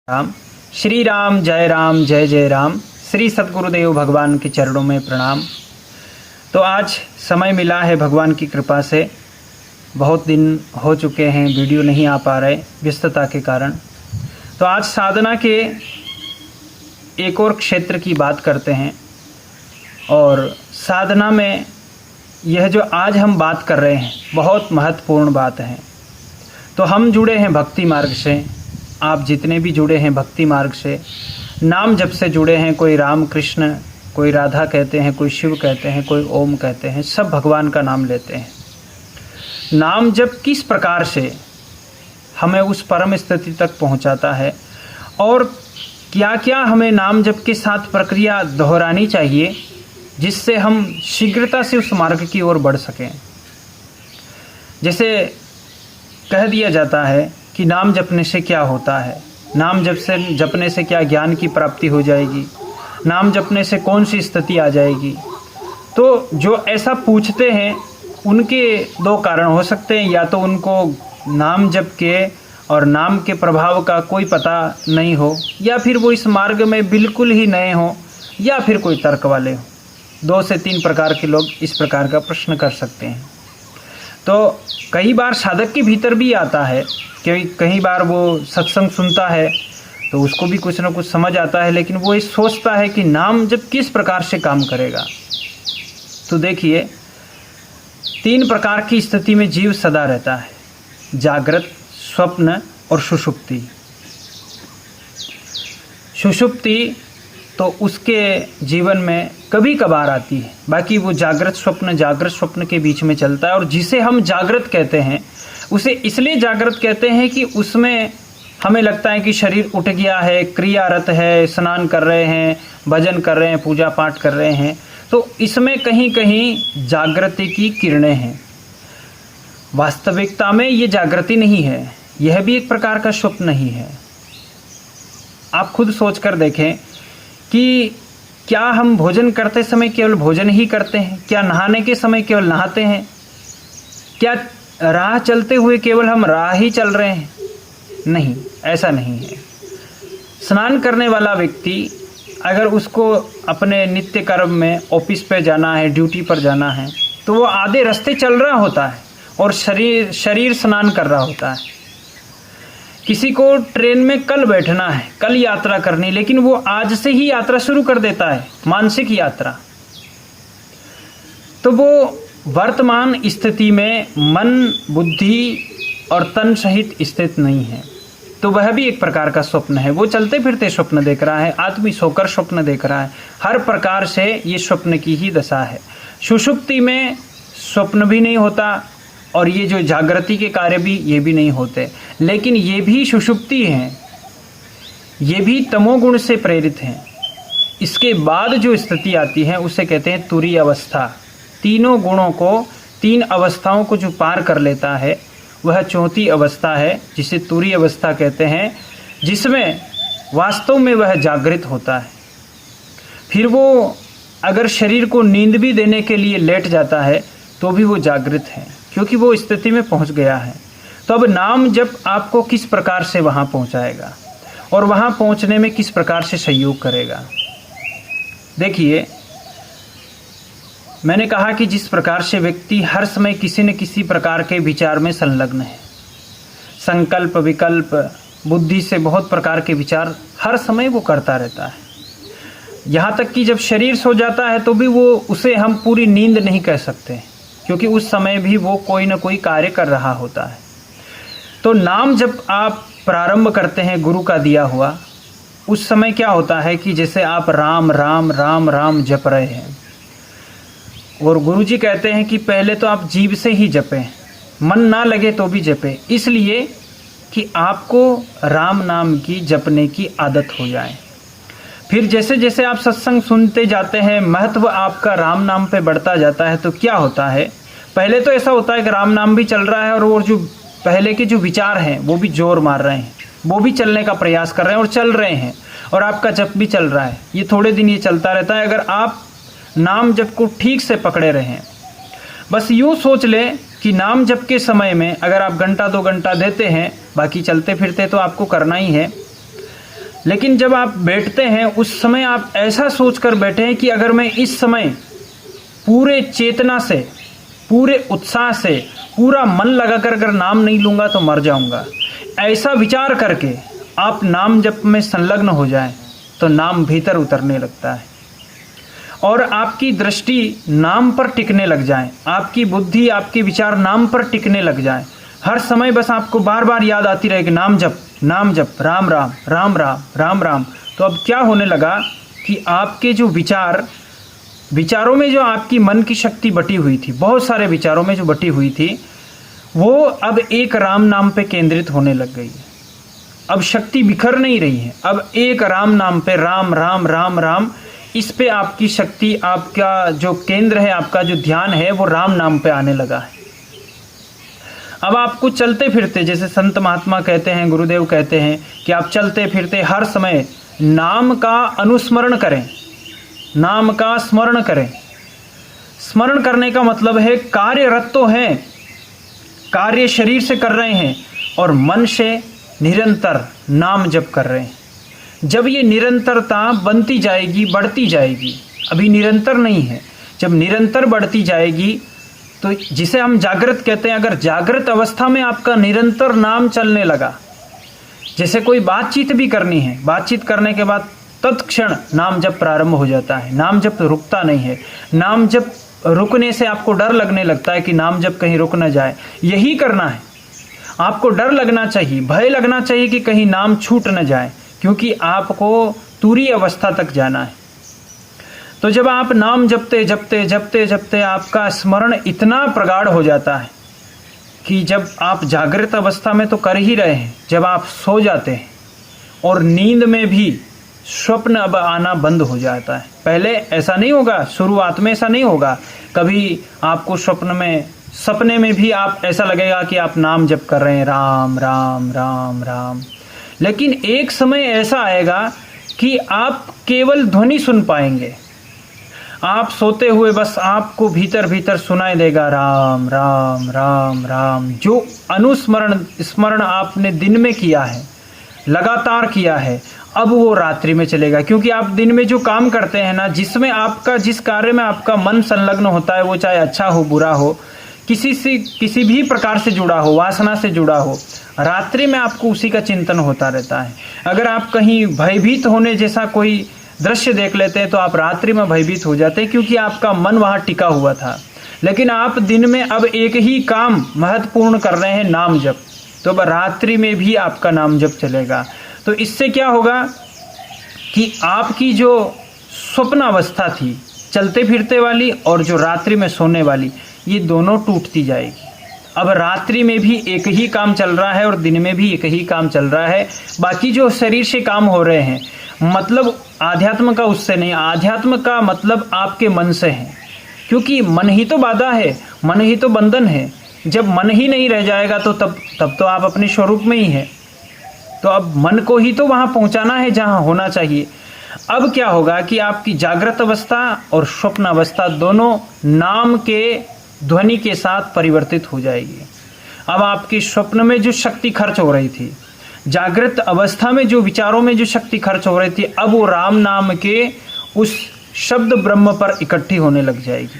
राम। श्री राम जय जय राम। श्री सद्गुरुदेव भगवान के चरणों में प्रणाम। तो आज समय मिला है भगवान की कृपा से। बहुत दिन हो चुके हैं वीडियो नहीं आ पा रहे व्यस्तता के कारण। तो आज साधना के एक और क्षेत्र की बात करते हैं। और साधना में यह जो आज हम बात कर रहे हैं बहुत महत्वपूर्ण बात है। तो हम जुड़े हैं भक्ति मार्ग से। आप जितने भी जुड़े हैं भक्ति मार्ग से, नाम जप से जुड़े हैं, कोई राम कृष्ण, कोई राधा कहते हैं, कोई शिव कहते हैं, कोई ओम कहते हैं, सब भगवान का नाम लेते हैं। नाम जप किस प्रकार से हमें उस परम स्थिति तक पहुंचाता है और क्या क्या हमें नाम जप के साथ प्रक्रिया दोहरानी चाहिए जिससे हम शीघ्रता से उस मार्ग की ओर बढ़ सकें। जैसे कह दिया जाता है कि नाम जपने से क्या होता है, नाम जपने से क्या ज्ञान की प्राप्ति हो जाएगी, नाम जपने से कौन सी स्थिति आ जाएगी। तो जो ऐसा पूछते हैं उनके दो कारण हो सकते हैं। या तो उनको नाम जप के और नाम के प्रभाव का कोई पता नहीं हो, या फिर वो इस मार्ग में बिल्कुल ही नए हो, या फिर कोई तर्क वाले हो। 2 से 3 प्रकार के लोग इस प्रकार का प्रश्न कर सकते हैं। तो कई बार साधक के भीतर भी आता है कि कई बार वो सत्संग सुनता है तो उसको भी कुछ ना कुछ समझ आता है, लेकिन वो ये सोचता है कि नाम जब किस प्रकार से काम करेगा। तो देखिए 3 प्रकार की स्थिति में जीव सदा रहता है, जागृत, स्वप्न और सुषुप्ति। सुषुप्ति तो उसके जीवन में कभी कभार आती है, बाकी वो जागृत स्वप्न के बीच में चलता है। और जिसे हम जागृत कहते हैं उसे इसलिए जागृत कहते हैं कि उसमें हमें लगता है कि शरीर उठ गया है, क्रियारत है, स्नान कर रहे हैं, भजन कर रहे हैं, पूजा पाठ कर रहे हैं। तो इसमें कहीं कहीं जागृति की किरणें हैं। वास्तविकता में ये जागृति नहीं है, यह भी एक प्रकार का स्वप्न ही है। आप खुद सोच कर देखें कि क्या हम भोजन करते समय केवल भोजन ही करते हैं? क्या नहाने के समय केवल नहाते हैं? क्या राह चलते हुए केवल हम राह ही चल रहे हैं? नहीं, ऐसा नहीं है। स्नान करने वाला व्यक्ति अगर उसको अपने नित्य कर्म में ऑफिस पे जाना है, ड्यूटी पर जाना है, तो वो आधे रास्ते चल रहा होता है और शरीर स्नान कर रहा होता है। किसी को ट्रेन में कल बैठना है, कल यात्रा करनी, लेकिन वो आज से ही यात्रा शुरू कर देता है, मानसिक यात्रा। तो वो वर्तमान स्थिति में मन, बुद्धि और तन सहित स्थित नहीं है। तो वह भी एक प्रकार का स्वप्न है। वो चलते फिरते स्वप्न देख रहा है, आदमी सोकर स्वप्न देख रहा है। हर प्रकार से ये स्वप्न की ही दशा है। सुषुप्ति में स्वप्न भी नहीं होता और ये जो जागृति के कार्य भी ये भी नहीं होते, लेकिन ये भी सुषुप्ति हैं, ये भी तमोगुण से प्रेरित हैं। इसके बाद जो स्थिति आती है उसे कहते हैं तुरीय अवस्था। तीनों गुणों को, 3 अवस्थाओं को जो पार कर लेता है वह 4थी अवस्था है, जिसे तुरीय अवस्था कहते हैं, जिसमें वास्तव में वह जागृत होता है। फिर वो अगर शरीर को नींद भी देने के लिए लेट जाता है तो भी वो जागृत है, क्योंकि वो स्थिति में पहुंच गया है। तो अब नाम जब आपको किस प्रकार से वहां पहुंचाएगा और वहां पहुंचने में किस प्रकार से सहयोग करेगा। देखिए, मैंने कहा कि जिस प्रकार से व्यक्ति हर समय किसी न किसी प्रकार के विचार में संलग्न है, संकल्प, विकल्प, बुद्धि से बहुत प्रकार के विचार हर समय वो करता रहता है। यहाँ तक कि जब शरीर सो जाता है तो भी वो उसे हम पूरी नींद नहीं कह सकते, क्योंकि उस समय भी वो कोई ना कोई कार्य कर रहा होता है। तो नाम जब आप प्रारंभ करते हैं गुरु का दिया हुआ, उस समय क्या होता है कि जैसे आप राम राम राम राम जप रहे हैं, और गुरुजी कहते हैं कि पहले तो आप जीभ से ही जपें, मन ना लगे तो भी जपें, इसलिए कि आपको राम नाम की जपने की आदत हो जाए। फिर जैसे जैसे आप सत्संग सुनते जाते हैं, महत्व आपका राम नाम पे बढ़ता जाता है। तो क्या होता है, पहले तो ऐसा होता है कि राम नाम भी चल रहा है और वो जो पहले के जो विचार हैं वो भी जोर मार रहे हैं, वो भी चलने का प्रयास कर रहे हैं और चल रहे हैं, और आपका जप भी चल रहा है। ये थोड़े दिन ये चलता रहता है। अगर आप नाम जप को ठीक से पकड़े रहें, बस यूँ सोच लें कि नाम जप के समय में अगर आप घंटा 2 घंटा देते हैं, बाकी चलते फिरते तो आपको करना ही है, लेकिन जब आप बैठते हैं उस समय आप ऐसा सोच कर बैठे हैं कि अगर मैं इस समय पूरे चेतना से, पूरे उत्साह से, पूरा मन लगाकर अगर नाम नहीं लूँगा तो मर जाऊँगा। ऐसा विचार करके आप नाम जप में संलग्न हो जाएं तो नाम भीतर उतरने लगता है और आपकी दृष्टि नाम पर टिकने लग जाए, आपकी बुद्धि, आपके विचार नाम पर टिकने लग जाए। हर समय बस आपको बार बार याद आती रहेगी नाम जप, नाम जप, राम राम राम राम राम राम। तो अब क्या होने लगा कि आपके जो विचारों में जो आपकी मन की शक्ति बटी हुई थी, बहुत सारे विचारों में जो बटी हुई थी, वो अब एक राम नाम पे केंद्रित होने लग गई है। अब शक्ति बिखर नहीं रही है, अब एक राम नाम पे, राम राम राम राम, इस पे आपकी शक्ति, आपका जो केंद्र है, आपका जो ध्यान है वो राम नाम पे आने लगा है। अब आपको चलते फिरते, जैसे संत महात्मा कहते हैं, गुरुदेव कहते हैं कि आप चलते फिरते हर समय नाम का अनुस्मरण करें, नाम का स्मरण करें। स्मरण करने का मतलब है कार्यरत तो हैं, कार्य शरीर से कर रहे हैं और मन से निरंतर नाम जप कर रहे हैं। जब ये निरंतरता बनती जाएगी, बढ़ती जाएगी, अभी निरंतर नहीं है, जब निरंतर बढ़ती जाएगी तो जिसे हम जागृत कहते हैं, अगर जागृत अवस्था में आपका निरंतर नाम चलने लगा, जैसे कोई बातचीत भी करनी है, बातचीत करने के बाद तत्क्षण नाम जप प्रारंभ हो जाता है। नाम जप रुकता नहीं है। नाम जप रुकने से आपको डर लगने लगता है कि नाम जप कहीं रुक न जाए। यही करना है, आपको डर लगना चाहिए, भय लगना चाहिए कि कहीं नाम छूट न जाए, क्योंकि आपको तुरीय अवस्था तक जाना है। तो जब आप नाम जपते जपते जपते जपते आपका स्मरण इतना प्रगाढ़ हो जाता है कि जब आप जागृत अवस्था में तो कर ही रहे हैं, जब आप सो जाते हैं और नींद में भी स्वप्न अब आना बंद हो जाता है। पहले ऐसा नहीं होगा, शुरुआत में ऐसा नहीं होगा। कभी आपको सपने में भी आप ऐसा लगेगा कि आप नाम जप कर रहे हैं, राम राम राम राम। लेकिन एक समय ऐसा आएगा कि आप केवल ध्वनि सुन पाएंगे। आप सोते हुए बस आपको भीतर भीतर सुनाई देगा राम राम राम राम। जो स्मरण आपने दिन में किया है, लगातार किया है, अब वो रात्रि में चलेगा। क्योंकि आप दिन में जो काम करते हैं ना, जिस कार्य में आपका मन संलग्न होता है, वो चाहे अच्छा हो बुरा हो, किसी भी प्रकार से जुड़ा हो, वासना से जुड़ा हो, रात्रि में आपको उसी का चिंतन होता रहता है। अगर आप कहीं भयभीत होने जैसा कोई दृश्य देख लेते हैं तो आप रात्रि में भयभीत हो जाते हैं, क्योंकि आपका मन वहाँ टिका हुआ था। लेकिन आप दिन में अब एक ही काम महत्वपूर्ण कर रहे हैं, नाम जप, तो अब रात्रि में भी आपका नाम जप चलेगा। तो इससे क्या होगा कि आपकी जो स्वप्न अवस्था थी चलते फिरते वाली और जो रात्रि में सोने वाली, ये दोनों टूटती जाएगी। अब रात्रि में भी एक ही काम चल रहा है और दिन में भी एक ही काम चल रहा है। बाकी जो शरीर से काम हो रहे हैं, मतलब आध्यात्म का उससे नहीं, आध्यात्म का मतलब आपके मन से है, क्योंकि मन ही तो बाधा है, मन ही तो बंधन है। जब मन ही नहीं रह जाएगा तो तब तो आप अपने स्वरूप में ही हैं। तो अब मन को ही तो वहाँ पहुँचाना है जहाँ होना चाहिए। अब क्या होगा कि आपकी जागृत अवस्था और स्वप्न अवस्था दोनों नाम के ध्वनि के साथ परिवर्तित हो जाएगी। अब आपकी स्वप्न में जो शक्ति खर्च हो रही थी, जागृत अवस्था में जो विचारों में जो शक्ति खर्च हो रही थी, अब वो राम नाम के उस शब्द ब्रह्म पर इकट्ठी होने लग जाएगी।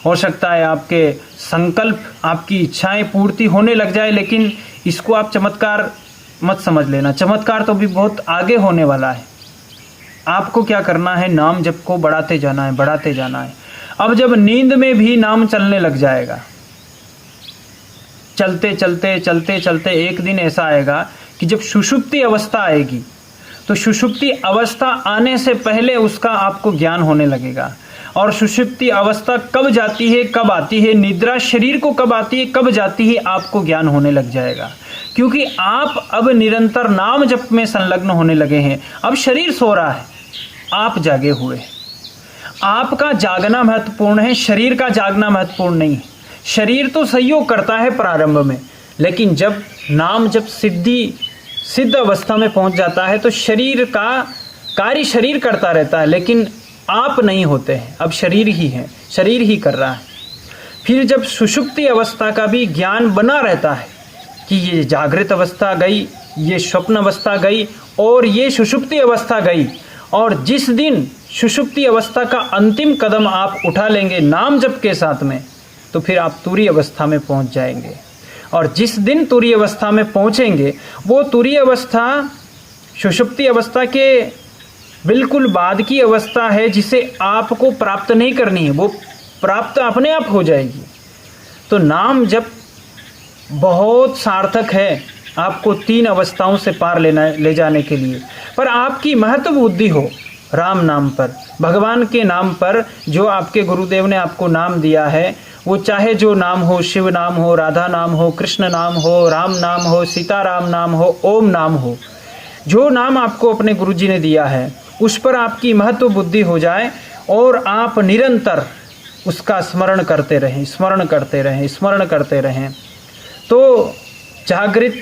हो सकता है आपके संकल्प, आपकी इच्छाएं पूर्ति होने लग जाए, लेकिन इसको आप चमत्कार मत समझ लेना। चमत्कार तो भी बहुत आगे होने वाला है। आपको क्या करना है, नाम जप को बढ़ाते जाना है, बढ़ाते जाना है। अब जब नींद में भी नाम चलने लग जाएगा, चलते चलते चलते चलते एक दिन ऐसा आएगा कि जब सुषुप्ति अवस्था आएगी, तो सुषुप्ति अवस्था आने से पहले उसका आपको ज्ञान होने लगेगा। और सुषुप्ति अवस्था कब जाती है, कब आती है, निद्रा शरीर को कब आती है, कब जाती है, आपको ज्ञान होने लग जाएगा। क्योंकि आप अब निरंतर नाम जप में संलग्न होने लगे हैं। अब शरीर सो रहा है, आप जागे हुए। आपका जागना महत्वपूर्ण है, शरीर का जागना महत्वपूर्ण नहीं है। शरीर तो सहयोग करता है प्रारंभ में, लेकिन जब नाम जब सिद्ध अवस्था में पहुंच जाता है तो शरीर का कार्य शरीर करता रहता है, लेकिन आप नहीं होते हैं। अब शरीर ही है, शरीर ही कर रहा है। फिर जब सुषुप्ति अवस्था का भी ज्ञान बना रहता है कि ये जागृत अवस्था गई, ये स्वप्न अवस्था गई और ये सुषुप्ति अवस्था गई। और जिस दिन सुषुप्ति अवस्था का अंतिम कदम आप उठा लेंगे नाम जप के साथ में, तो फिर आप तुरीय अवस्था में पहुंच जाएंगे। और जिस दिन तुरीय अवस्था में पहुंचेंगे, वो तुरीय अवस्था सुषुप्ति अवस्था के बिल्कुल बाद की अवस्था है, जिसे आपको प्राप्त नहीं करनी है, वो प्राप्त अपने आप हो जाएगी। तो नाम जप बहुत सार्थक है आपको 3 अवस्थाओं से पार ले जाने के लिए। पर आपकी महत्व बुद्धि हो राम नाम पर, भगवान के नाम पर, जो आपके गुरुदेव ने आपको नाम दिया है, वो चाहे जो नाम हो, शिव नाम हो, राधा नाम हो, कृष्ण नाम हो, राम नाम हो, सीताराम नाम हो, ओम नाम हो, जो नाम आपको अपने गुरुजी ने दिया है, उस पर आपकी महत्व बुद्धि हो जाए और आप निरंतर उसका स्मरण करते रहें, स्मरण करते रहें, स्मरण करते रहें, तो जागृत,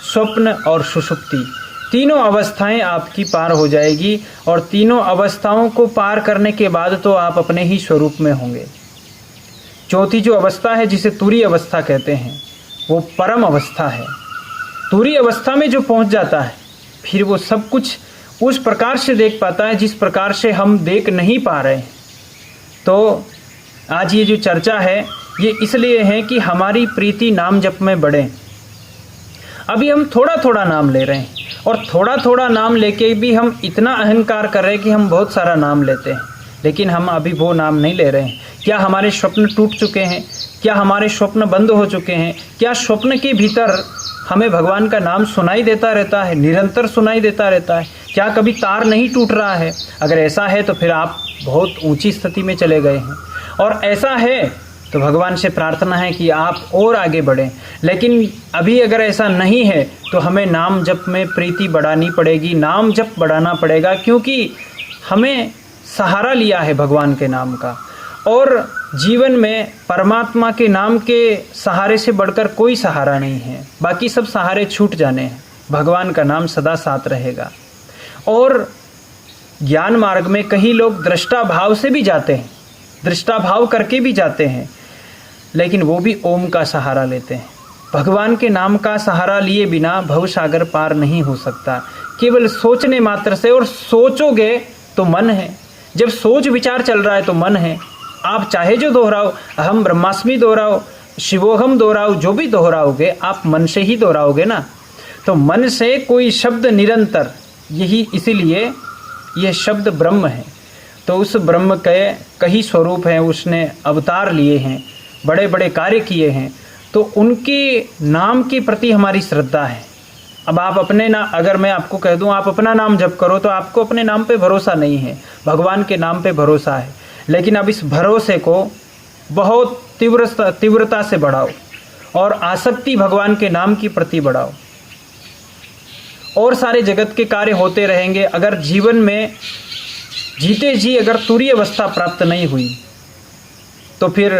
स्वप्न और सुषुप्ति तीनों अवस्थाएं आपकी पार हो जाएगी। और तीनों अवस्थाओं को पार करने के बाद तो आप अपने ही स्वरूप में होंगे। चौथी जो अवस्था है, जिसे तुरीय अवस्था कहते हैं, वो परम अवस्था है। तुरीय अवस्था में जो पहुंच जाता है, फिर वो सब कुछ उस प्रकार से देख पाता है जिस प्रकार से हम देख नहीं पा रहे हैं। तो आज ये जो चर्चा है, ये इसलिए है कि हमारी प्रीति नाम जप में बढ़े। अभी हम थोड़ा थोड़ा नाम ले रहे हैं, और थोड़ा थोड़ा नाम लेके भी हम इतना अहंकार कर रहे हैं कि हम बहुत सारा नाम लेते हैं, लेकिन हम अभी वो नाम नहीं ले रहे हैं। क्या हमारे स्वप्न टूट चुके हैं? क्या हमारे स्वप्न बंद हो चुके हैं? क्या स्वप्न के भीतर हमें भगवान का नाम सुनाई देता रहता है, निरंतर सुनाई देता रहता है? क्या कभी तार नहीं टूट रहा है? अगर ऐसा है तो फिर आप बहुत ऊंची स्थिति में चले गए हैं। और ऐसा है तो भगवान से प्रार्थना है कि आप और आगे बढ़ें। लेकिन अभी अगर ऐसा नहीं है तो हमें नाम जप में प्रीति बढ़ानी पड़ेगी, नाम जप बढ़ाना पड़ेगा, क्योंकि हमें सहारा लिया है भगवान के नाम का। और जीवन में परमात्मा के नाम के सहारे से बढ़कर कोई सहारा नहीं है। बाकी सब सहारे छूट जाने हैं, भगवान का नाम सदा साथ रहेगा। और ज्ञान मार्ग में कई लोग दृष्टा भाव से भी जाते हैं, दृष्टा भाव करके भी जाते हैं, लेकिन वो भी ओम का सहारा लेते हैं। भगवान के नाम का सहारा लिए बिना भवसागर पार नहीं हो सकता। केवल सोचने मात्र से, और सोचोगे तो मन है, जब सोच विचार चल रहा है तो मन है। आप चाहे जो दोहराओ, अहम ब्रह्मास्मि दोहराओ, शिवोहम दोहराओ, जो भी दोहराओगे आप मन से ही दोहराओगे ना। तो मन से कोई शब्द निरंतर, यही इसीलिए यह शब्द ब्रह्म है। तो उस ब्रह्म के कई स्वरूप हैं, उसने अवतार लिए हैं, बड़े बड़े कार्य किए हैं, तो उनके नाम के प्रति हमारी श्रद्धा है। अब आप अपने ना, अगर मैं आपको कह दूं आप अपना नाम जप करो, तो आपको अपने नाम पे भरोसा नहीं है, भगवान के नाम पे भरोसा है। लेकिन अब इस भरोसे को बहुत तीव्रता से बढ़ाओ और आसक्ति भगवान के नाम की प्रति बढ़ाओ। और सारे जगत के कार्य होते रहेंगे। अगर जीवन में जीते जी अगर तुरीय अवस्था प्राप्त नहीं हुई तो फिर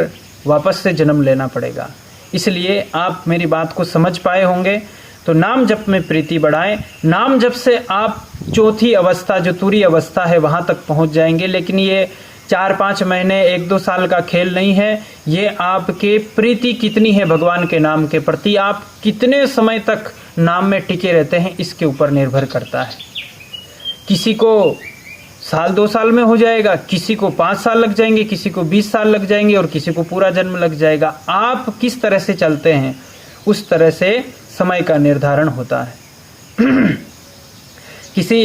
वापस से जन्म लेना पड़ेगा। इसलिए आप मेरी बात को समझ पाए होंगे। तो नाम जप में प्रीति बढ़ाएं। नाम जप से आप चौथी अवस्था जो तुरीय अवस्था है वहाँ तक पहुँच जाएंगे। लेकिन ये 4-5 महीने 1-2 साल का खेल नहीं है। ये आपके प्रीति कितनी है भगवान के नाम के प्रति, आप कितने समय तक नाम में टिके रहते हैं, इसके ऊपर निर्भर करता है। किसी को 1-2 साल में हो जाएगा, किसी को 5 साल लग जाएंगे, किसी को 20 साल लग जाएंगे और किसी को पूरा जन्म लग जाएगा। आप किस तरह से चलते हैं उस तरह से समय का निर्धारण होता है। किसी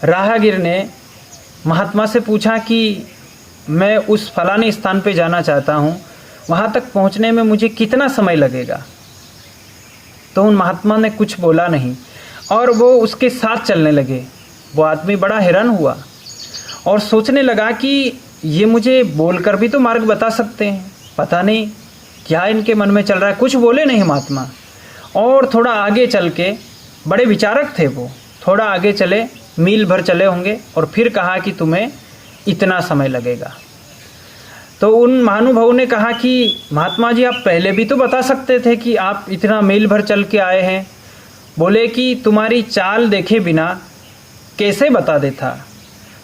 राहगीर ने महात्मा से पूछा कि मैं उस फलाने स्थान पे जाना चाहता हूँ, वहाँ तक पहुँचने में मुझे कितना समय लगेगा। तो उन महात्मा ने कुछ बोला नहीं और वो उसके साथ चलने लगे। वो आदमी बड़ा हैरान हुआ और सोचने लगा कि ये मुझे बोलकर भी तो मार्ग बता सकते हैं, पता नहीं क्या इनके मन में चल रहा है। कुछ बोले नहीं महात्मा। और थोड़ा आगे चल के, बड़े विचारक थे वो, थोड़ा आगे चले, मील भर चले होंगे और फिर कहा कि तुम्हें इतना समय लगेगा। तो उन महानुभावों ने कहा कि महात्मा जी आप पहले भी तो बता सकते थे कि आप इतना मील भर चल के आए हैं। बोले कि तुम्हारी चाल देखे बिना कैसे बता देता,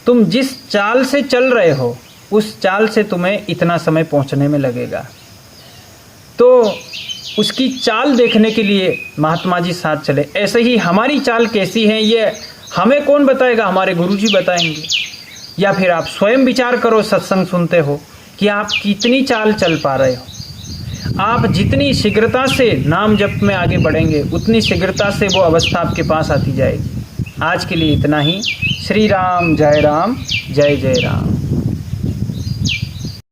तुम जिस चाल से चल रहे हो उस चाल से तुम्हें इतना समय पहुंचने में लगेगा। तो उसकी चाल देखने के लिए महात्मा जी साथ चले। ऐसे ही हमारी चाल कैसी है ये हमें कौन बताएगा, हमारे गुरुजी बताएंगे। या फिर आप स्वयं विचार करो, सत्संग सुनते हो कि आप कितनी चाल चल पा रहे हो। आप जितनी शीघ्रता से नाम जप में आगे बढ़ेंगे उतनी शीघ्रता से वो अवस्था आपके पास आती जाएगी। आज के लिए इतना ही। श्री राम जय जय राम।